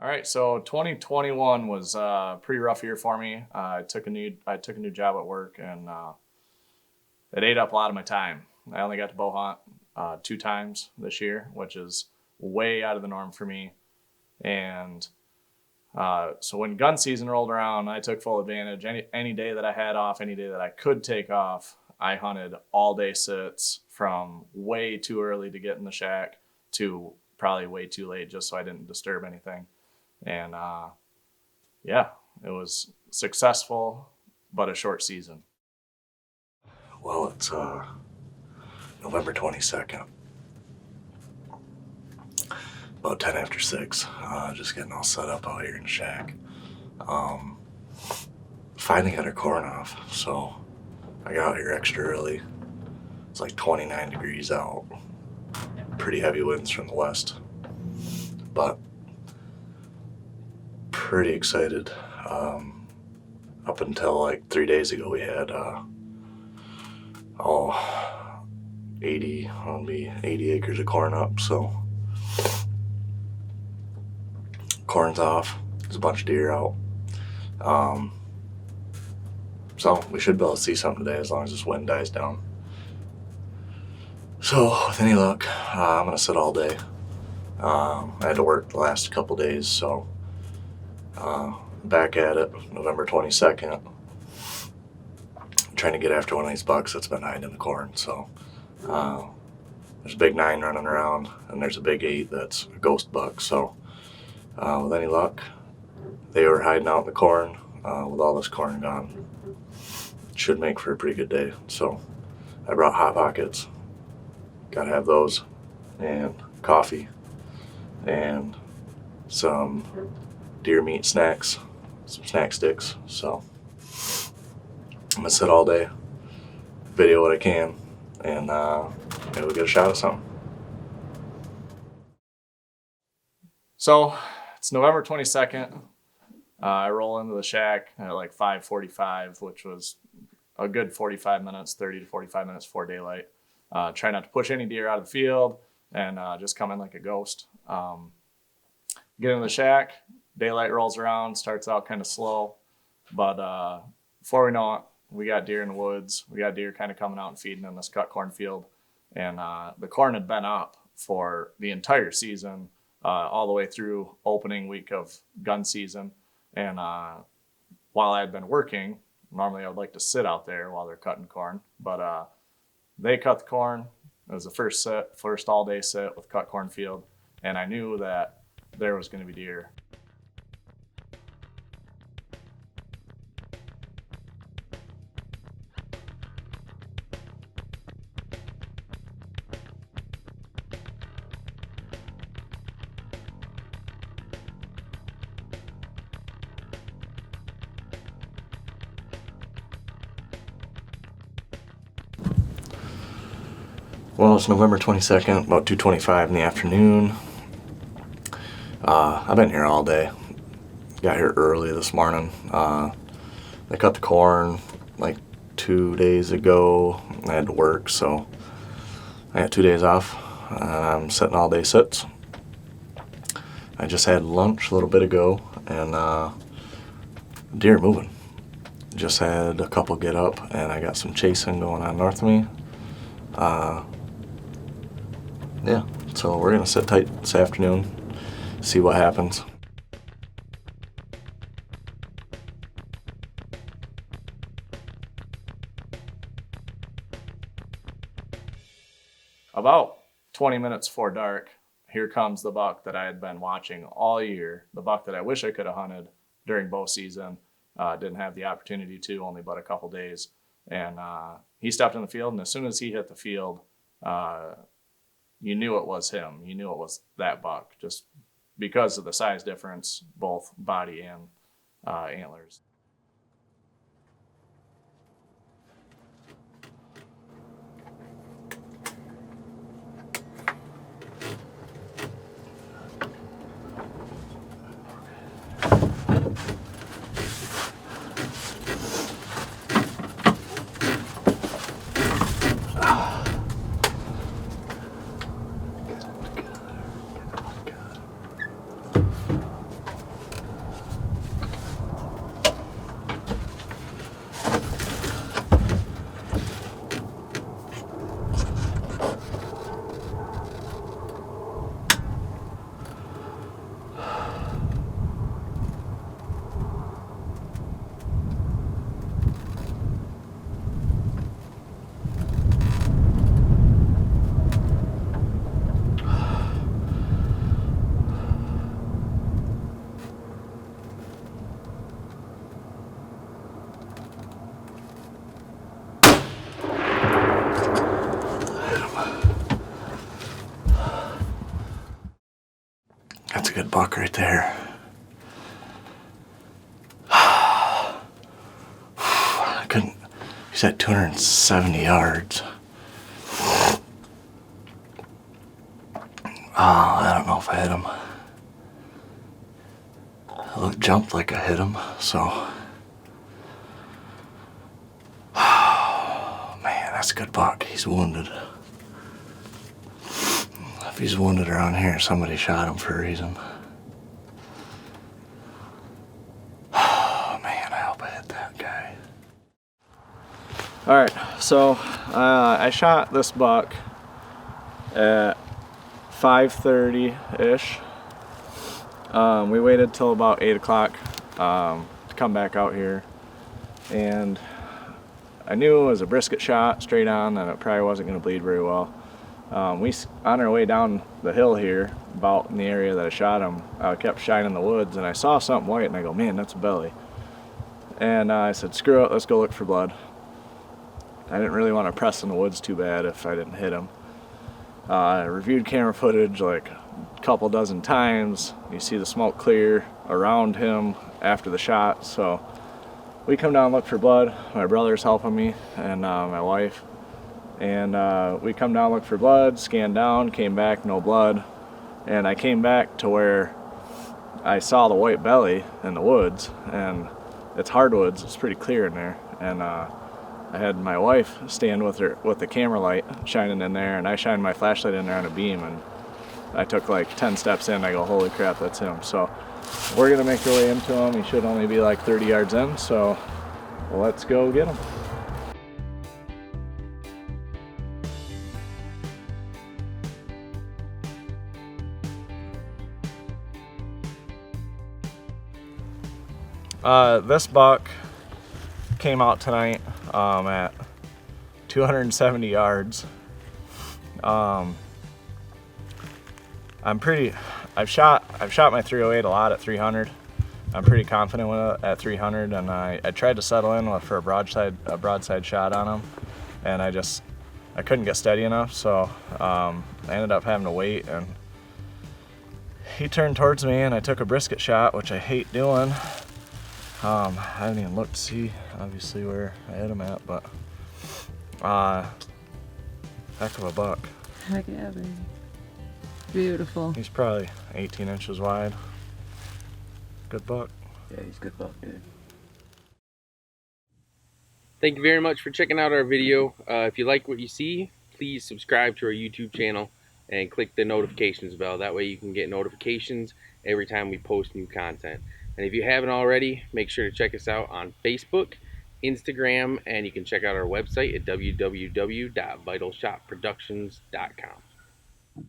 All right, so 2021 was a pretty rough year for me. I took a new job at work, and it ate up a lot of my time. I only got to bow hunt 2 times this year, which is way out of the norm for me. And so when gun season rolled around, I took full advantage. Any day that I had off, any day that I could take off, I hunted all day sits from way too early to get in the shack to probably way too late, just so I didn't disturb anything. And yeah, it was successful, but a short season. Well, it's November 22nd, about 10 after 6, just getting all set up out here in the shack. Finally got our corn off, so I got out here extra early. It's like 29 degrees out, pretty heavy winds from the west, but pretty excited. Up until like 3 days ago, we had 80 acres of corn up, so corn's off. There's a bunch of deer out. So we should be able to see something today as long as this wind dies down. So with any luck, I'm gonna sit all day. I had to work the last couple days, so back at it, November 22nd. I'm trying to get after one of these bucks that's been hiding in the corn. So there's a big 9 running around, and there's a big 8 that's a ghost buck. So with any luck, they were hiding out in the corn. With all this corn gone, should make for a pretty good day. So I brought Hot Pockets. Gotta have those, and coffee, and some deer meat snacks, some snack sticks. So I'm gonna sit all day, video what I can, and maybe we'll get a shot of something. So it's November 22nd. I roll into the shack at like 5:45, which was a good 45 minutes, 30 to 45 minutes before daylight. Try not to push any deer out of the field, and just come in like a ghost. Get into the shack, daylight rolls around, starts out kind of slow, but before we know it, we got deer in the woods. We got deer kind of coming out and feeding in this cut corn field, and the corn had been up for the entire season, all the way through opening week of gun season. And while I had been working, normally I would like to sit out there while they're cutting corn, but they cut the corn. It was the first all-day sit with cut corn field, and I knew that there was going to be deer. Well, it's November 22nd, about 2:25 in the afternoon. I've been here all day. Got here early this morning. They cut the corn like 2 days ago. I had to work, so I got 2 days off. I'm sitting all day sits. I just had lunch a little bit ago, and deer moving. Just had a couple get up, and I got some chasing going on north of me. Yeah, so we're gonna sit tight this afternoon, see what happens. About 20 minutes before dark, here comes the buck that I had been watching all year, the buck that I wish I could have hunted during bow season. Didn't have the opportunity to, only but a couple days. And he stepped in the field, and as soon as he hit the field, you knew it was him. You knew it was that buck, just because of the size difference, both body and antlers. a good buck right there. I couldn't. He's at 270 yards. I don't know if I hit him. It jumped like I hit him, so. Man, that's a good buck. He's wounded. If he's wounded around here, somebody shot him for a reason. Oh man, I hope I hit that guy. Alright, so I shot this buck at 5:30-ish. We waited till about 8 o'clock to come back out here, and I knew it was a brisket shot straight on and it probably wasn't going to bleed very well. On our way down the hill here, about in the area that I shot him, I kept shining the woods and I saw something white and I go, man, that's a belly. And I said, screw it, let's go look for blood. I didn't really want to press in the woods too bad if I didn't hit him. I reviewed camera footage like a couple dozen times. You see the smoke clear around him after the shot. So we come down and look for blood. My brother's helping me and my wife. And we come down, look for blood, scanned down, came back, no blood. And I came back to where I saw the white belly in the woods, and it's hardwoods, it's pretty clear in there. And I had my wife stand with the camera light shining in there, and I shined my flashlight in there on a beam, and I took like 10 steps in, I go, holy crap, that's him. So we're gonna make our way into him. He should only be like 30 yards in, so let's go get him. This buck came out tonight at 270 yards. I've shot my 308 a lot at 300. I'm pretty confident with it at 300, and I tried to settle in for a broadside shot on him, and I couldn't get steady enough, so I ended up having to wait, and he turned towards me and I took a brisket shot, which I hate doing. I haven't even looked to see obviously where I hit him at, but heck of a buck. Heck yeah, baby. Beautiful. He's probably 18 inches wide. Good buck. Yeah, he's a good buck, dude. Thank you very much for checking out our video. If you like what you see, please subscribe to our YouTube channel and click the notifications bell. That way you can get notifications every time we post new content. And if you haven't already, make sure to check us out on Facebook, Instagram, and you can check out our website at www.vitalshotproductions.com.